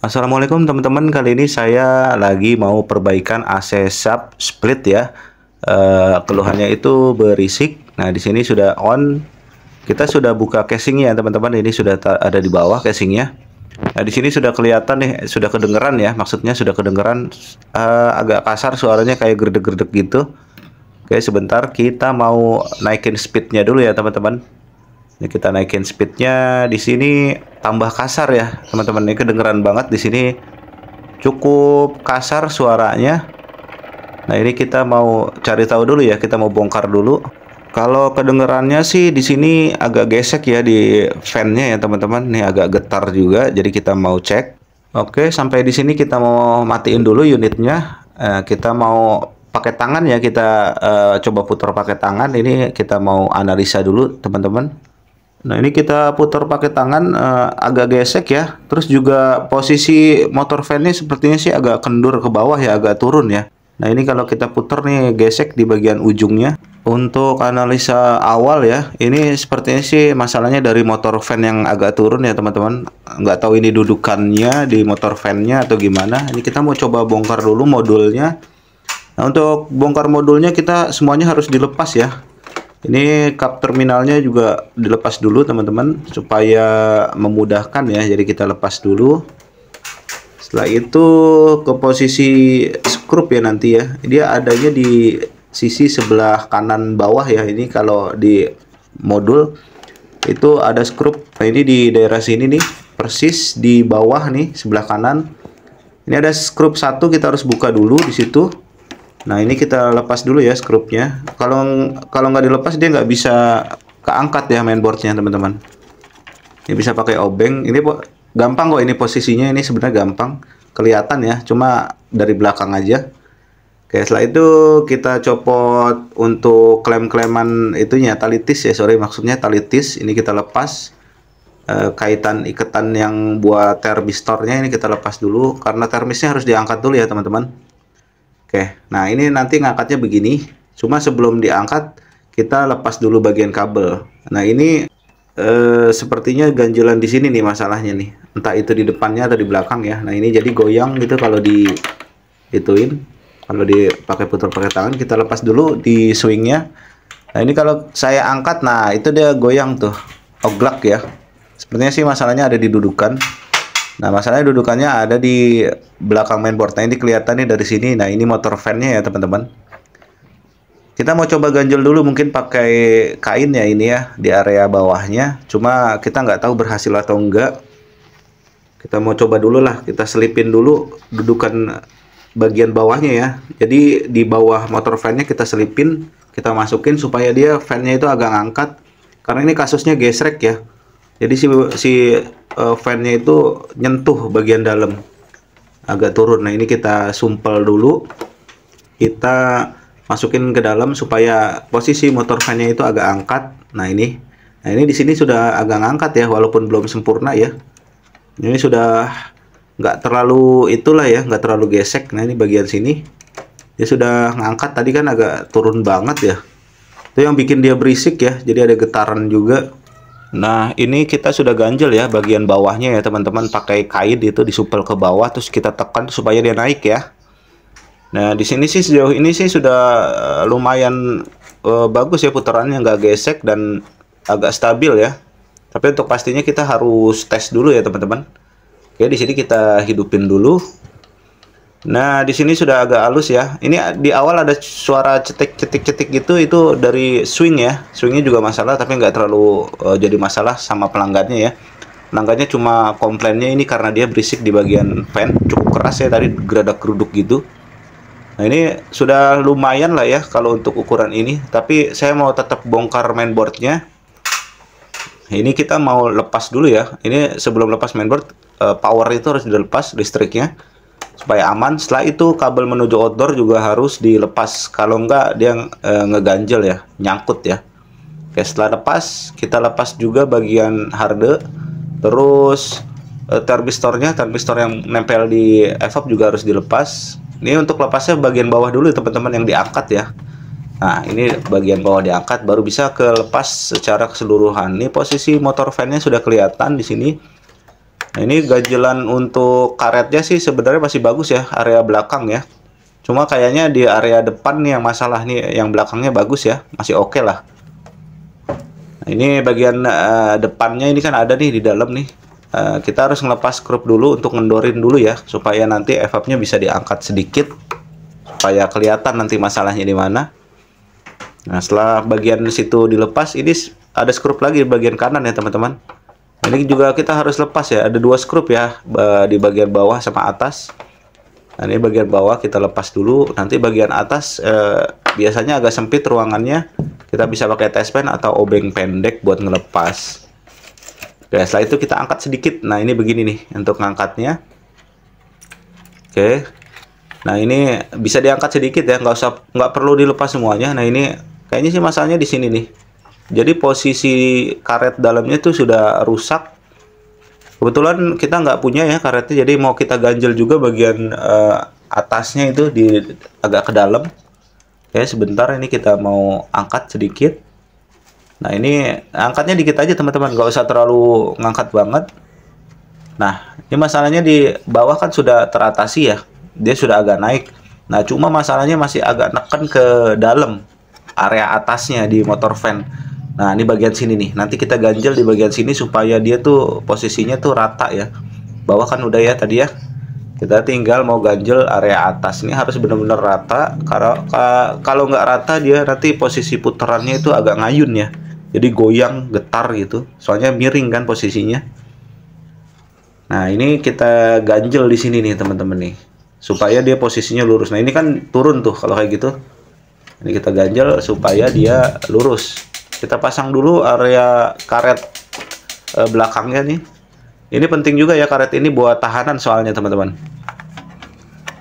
Assalamualaikum teman-teman, kali ini saya lagi mau perbaikan AC sub split ya. Keluhannya itu berisik. Nah, di sini sudah on. Kita sudah buka casingnya teman-teman. Ini sudah ada di bawah casingnya. Nah, di sini sudah kelihatan nih, sudah kedengeran ya. Maksudnya sudah kedengeran agak kasar suaranya kayak gerdeg-gerdeg gitu. Oke, sebentar kita mau naikin speednya dulu ya teman-teman. Ini kita naikin speednya. Di sini tambah kasar ya teman-teman. Ini kedengeran banget di sini, cukup kasar suaranya. Nah, ini kita mau cari tahu dulu ya, kita mau bongkar dulu. Kalau kedengerannya sih di sini agak gesek ya di fan-nya ya teman-teman. Nih agak getar juga, jadi kita mau cek. Oke, sampai di sini kita mau matiin dulu unitnya. Kita mau pakai tangan ya, kita coba putar pakai tangan. Ini kita mau analisa dulu teman-teman. Nah, ini kita putar pakai tangan, agak gesek ya. Terus juga posisi motor fan-nya sepertinya sih agak kendur ke bawah ya, agak turun ya. Nah, ini kalau kita putar nih gesek di bagian ujungnya. Untuk analisa awal ya, ini sepertinya sih masalahnya dari motor fan yang agak turun ya teman-teman. Nggak tahu ini dudukannya di motor fan-nya atau gimana. Ini kita mau coba bongkar dulu modulnya. Nah, untuk bongkar modulnya kita semuanya harus dilepas ya. Ini kap terminalnya juga dilepas dulu teman-teman, supaya memudahkan ya. Jadi kita lepas dulu. Setelah itu ke posisi skrup ya nanti ya. Dia adanya di sisi sebelah kanan bawah ya. Ini kalau di modul itu ada skrup. Nah, ini di daerah sini nih, persis di bawah nih sebelah kanan. Ini ada skrup satu, kita harus buka dulu di situ. Nah, ini kita lepas dulu ya skrupnya. Kalau nggak dilepas dia nggak bisa keangkat ya mainboardnya teman-teman. Ini bisa pakai obeng. Ini gampang kok, ini posisinya ini sebenarnya gampang kelihatan ya. Cuma dari belakang aja. Oke, setelah itu kita copot untuk klem-kleman itunya, talitis ya, sorry maksudnya talitis. Ini kita lepas. Kaitan iketan yang buat terbistornya ini kita lepas dulu, karena termisnya harus diangkat dulu ya teman-teman. Oke, nah ini nanti ngangkatnya begini. Cuma sebelum diangkat, kita lepas dulu bagian kabel. Nah, ini sepertinya ganjelan di sini nih masalahnya nih. Entah itu di depannya atau di belakang ya. Nah, ini jadi goyang gitu kalau di ituin. Kalau dipakai putar pakai tangan, kita lepas dulu di swingnya. Nah, ini kalau saya angkat, nah itu dia goyang tuh, oglak ya. Sepertinya sih masalahnya ada di dudukan. Nah, masalahnya dudukannya ada di belakang mainboard. Nah, ini kelihatan nih dari sini. Nah, ini motor fan-nya ya, teman-teman. Kita mau coba ganjel dulu, mungkin pakai kain ya ini ya, di area bawahnya. Cuma kita nggak tahu berhasil atau enggak. Kita mau coba dulu lah, kita selipin dulu dudukan bagian bawahnya ya. Jadi di bawah motor fan-nya kita selipin, kita masukin supaya dia fan-nya itu agak ngangkat. Karena ini kasusnya gesrek ya. Jadi si fan-nya itu nyentuh bagian dalam, agak turun. Nah, ini kita sumpel dulu, kita masukin ke dalam supaya posisi motor fan-nya itu agak angkat. Nah, ini di sini sudah agak ngangkat ya, walaupun belum sempurna ya. Ini sudah nggak terlalu itulah ya, nggak terlalu gesek. Nah, ini bagian sini dia sudah ngangkat, tadi kan agak turun banget ya. Itu yang bikin dia berisik ya, jadi ada getaran juga. Nah, ini kita sudah ganjel ya bagian bawahnya ya teman-teman, pakai kain itu disupel ke bawah, terus kita tekan supaya dia naik ya. Nah, di sini sih sejauh ini sih sudah lumayan bagus ya putarannya, nggak gesek dan agak stabil ya. Tapi untuk pastinya kita harus tes dulu ya teman-teman. Oke, di sini kita hidupin dulu. Nah, di sini sudah agak halus ya. Ini di awal ada suara cetik-cetik-cetik gitu, itu dari swing ya. Swingnya juga masalah, tapi nggak terlalu jadi masalah sama pelanggannya ya. Pelanggannya cuma komplainnya ini karena dia berisik di bagian fan, cukup keras ya tadi, geradak geruduk gitu. Nah, ini sudah lumayan lah ya kalau untuk ukuran ini. Tapi saya mau tetap bongkar mainboardnya. Ini kita mau lepas dulu ya. Ini sebelum lepas mainboard, power itu harus dilepas listriknya supaya aman. Setelah itu kabel menuju outdoor juga harus dilepas, kalau enggak dia ngeganjel ya, nyangkut ya. Oke, setelah lepas, kita lepas juga bagian harde. Terus terbistor yang nempel di evap juga harus dilepas. Ini untuk lepasnya bagian bawah dulu teman-teman, yang diangkat ya. Nah, ini bagian bawah diangkat, baru bisa kelepas secara keseluruhan. Ini posisi motor fan-nya sudah kelihatan di sini. Nah, ini ganjelan untuk karetnya sih sebenarnya masih bagus ya, area belakang ya. Cuma kayaknya di area depan nih yang masalah nih, yang belakangnya bagus ya, masih oke lah. Nah, ini bagian depannya ini kan ada nih di dalam nih. Kita harus ngelepas skrup dulu untuk ngendorin dulu ya, supaya nanti evapnya bisa diangkat sedikit, supaya kelihatan nanti masalahnya di mana. Nah, setelah bagian situ dilepas, ini ada skrup lagi di bagian kanan ya teman-teman. Ini juga kita harus lepas ya, ada 2 skrup ya di bagian bawah sama atas. Nah, ini bagian bawah kita lepas dulu, nanti bagian atas biasanya agak sempit ruangannya, kita bisa pakai T-span atau obeng pendek buat ngelepas. Oke, setelah itu kita angkat sedikit. Nah, ini begini nih untuk ngangkatnya. Oke, nah ini bisa diangkat sedikit ya, nggak perlu dilepas semuanya. Nah, ini kayaknya sih masalahnya di sini nih. Jadi posisi karet dalamnya tuh sudah rusak. Kebetulan kita nggak punya ya karetnya, jadi mau kita ganjel juga bagian atasnya itu agak ke dalam. Oke, sebentar ini kita mau angkat sedikit. Nah, ini angkatnya dikit aja teman-teman, nggak usah terlalu ngangkat banget. Nah, ini masalahnya di bawah kan sudah teratasi ya, dia sudah agak naik. Nah, cuma masalahnya masih agak neken ke dalam area atasnya di motor fan. Nah, ini bagian sini nih, nanti kita ganjel di bagian sini supaya dia tuh posisinya tuh rata ya. Bawah kan udah ya tadi ya, kita tinggal mau ganjel area atas. Ini harus benar-benar rata, kalau nggak rata dia nanti posisi putarannya itu agak ngayun ya, jadi goyang, getar gitu, soalnya miring kan posisinya. Nah, ini kita ganjel di sini nih teman-teman nih, supaya dia posisinya lurus. Nah, ini kan turun tuh kalau kayak gitu. Ini kita ganjel supaya dia lurus. Kita pasang dulu area karet belakangnya nih. Ini penting juga ya, karet ini buat tahanan soalnya teman-teman.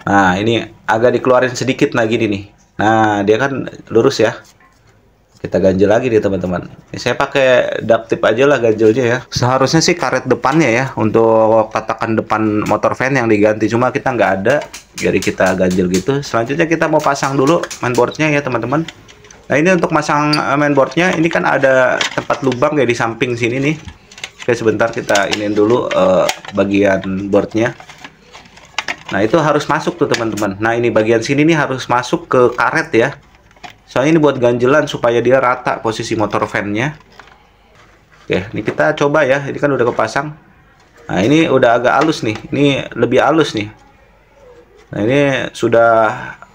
Nah, ini agak dikeluarin sedikit nah gini nih. Nah, dia kan lurus ya. Kita ganjel lagi nih teman-teman. Saya pakai duct tape aja lah ganjelnya ya. Seharusnya sih karet depannya ya, untuk patakan depan motor van yang diganti. Cuma kita nggak ada, jadi kita ganjel gitu. Selanjutnya kita mau pasang dulu mainboardnya ya teman-teman. Nah, ini untuk masang mainboardnya, ini kan ada tempat lubang kayak di samping sini nih. Oke, sebentar kita iniin dulu bagian boardnya. Nah, itu harus masuk tuh teman-teman. Nah, ini bagian sini nih harus masuk ke karet ya. Soalnya ini buat ganjelan supaya dia rata posisi motor fan-nya. Oke, ini kita coba ya. Ini kan udah kepasang. Nah, ini udah agak halus nih. Ini lebih halus nih. Nah, ini sudah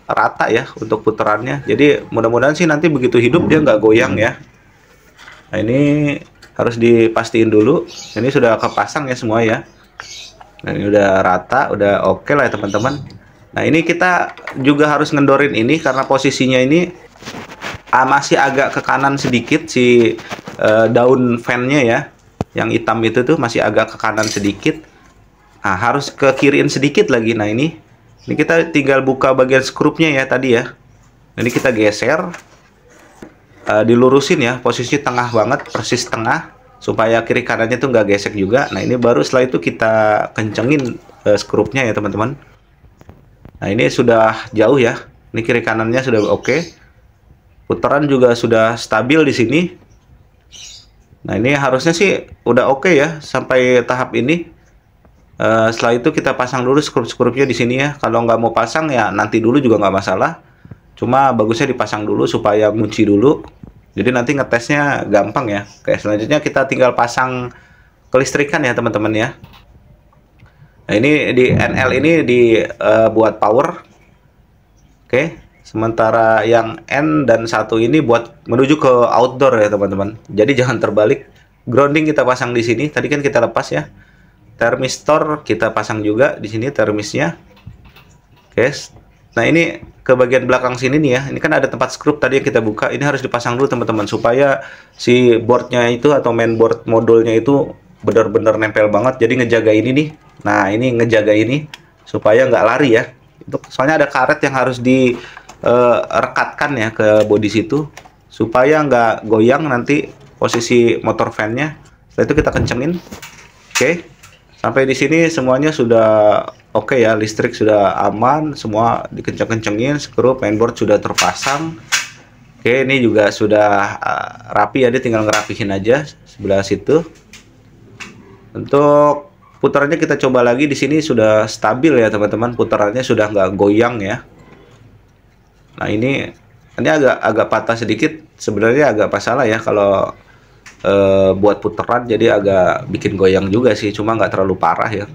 rata ya untuk putarannya. Jadi mudah-mudahan sih nanti begitu hidup dia nggak goyang ya. Nah, ini harus dipastiin dulu. Ini sudah kepasang ya semua ya. Nah, ini udah rata, udah oke lah ya teman-teman. Nah, ini kita juga harus ngendorin ini karena posisinya ini masih agak ke kanan sedikit si daun fan-nya ya. Yang hitam itu tuh masih agak ke kanan sedikit. Nah, harus ke kiriin sedikit lagi. Nah, ini kita tinggal buka bagian skrupnya ya tadi ya. Ini kita geser. Dilurusin ya, posisi tengah banget, persis tengah. Supaya kiri kanannya tuh nggak gesek juga. Nah, ini baru setelah itu kita kencengin skrupnya ya teman-teman. Nah, ini sudah jauh ya. Ini kiri kanannya sudah oke. Putaran juga sudah stabil di sini. Nah, ini harusnya sih udah oke ya sampai tahap ini. Setelah itu kita pasang dulu skrup-skrupnya di sini ya. Kalau nggak mau pasang ya nanti dulu juga nggak masalah. Cuma bagusnya dipasang dulu supaya ngunci dulu. Jadi nanti ngetesnya gampang ya. Oke, selanjutnya kita tinggal pasang kelistrikan ya teman-teman ya. Nah, ini di NL ini buat power. Oke. Sementara yang N dan 1 ini buat menuju ke outdoor ya teman-teman. Jadi jangan terbalik. Grounding kita pasang di sini. Tadi kan kita lepas ya. Termistor kita pasang juga di sini termisnya. Oke. Nah, ini ke bagian belakang sini nih ya. Ini kan ada tempat skrup tadi yang kita buka. Ini harus dipasang dulu teman-teman supaya si boardnya itu atau mainboard modulnya itu benar-benar nempel banget. Jadi ngejaga ini nih. Nah, ini ngejaga ini supaya nggak lari ya. Soalnya ada karet yang harus rekatkan ya ke bodi situ supaya nggak goyang nanti posisi motor fan-nya. Setelah itu kita kencengin. Oke, sampai di sini semuanya sudah oke ya, listrik sudah aman, semua dikenceng-kencengin, skrup mainboard sudah terpasang. Oke, ini juga sudah rapi ya, dia tinggal ngerapihin aja sebelah situ. Untuk putarannya kita coba lagi. Di sini sudah stabil ya teman-teman, putarannya sudah nggak goyang ya. Nah ini agak patah sedikit, sebenarnya agak masalah ya kalau buat putaran, jadi agak bikin goyang juga sih, cuma nggak terlalu parah ya.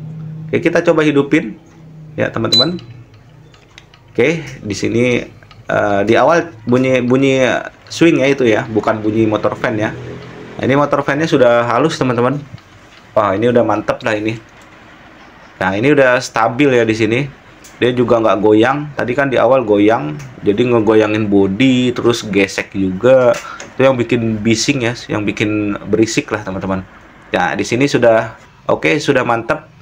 Oke, kita coba hidupin ya teman-teman. Oke, di sini di awal bunyi swing ya itu ya, bukan bunyi motor fan ya. Nah, ini motor fan-nya sudah halus teman-teman. Wah, ini udah mantep lah ini. Nah, ini udah stabil ya di sini. Dia juga nggak goyang. Tadi kan di awal goyang, jadi ngegoyangin bodi, terus gesek juga. Itu yang bikin bising ya, yang bikin berisik lah teman-teman. Ya, di sini sudah oke, sudah mantep.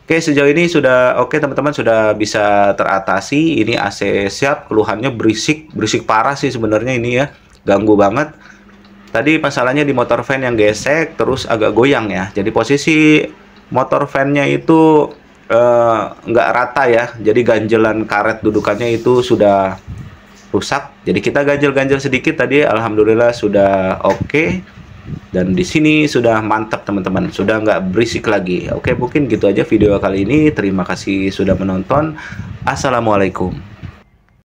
Oke, sejauh ini sudah oke teman-teman, sudah bisa teratasi. Ini AC siap, keluhannya berisik, berisik parah sih sebenarnya ini ya. Ganggu banget. Tadi masalahnya di motor fan yang gesek terus agak goyang ya. Jadi posisi motor fan-nya itu nggak rata ya. Jadi ganjelan karet dudukannya itu sudah rusak. Jadi kita ganjel-ganjel sedikit tadi, alhamdulillah sudah oke. Dan di sini sudah mantap teman-teman, sudah nggak berisik lagi. Oke, mungkin gitu aja video kali ini. Terima kasih sudah menonton. Assalamualaikum.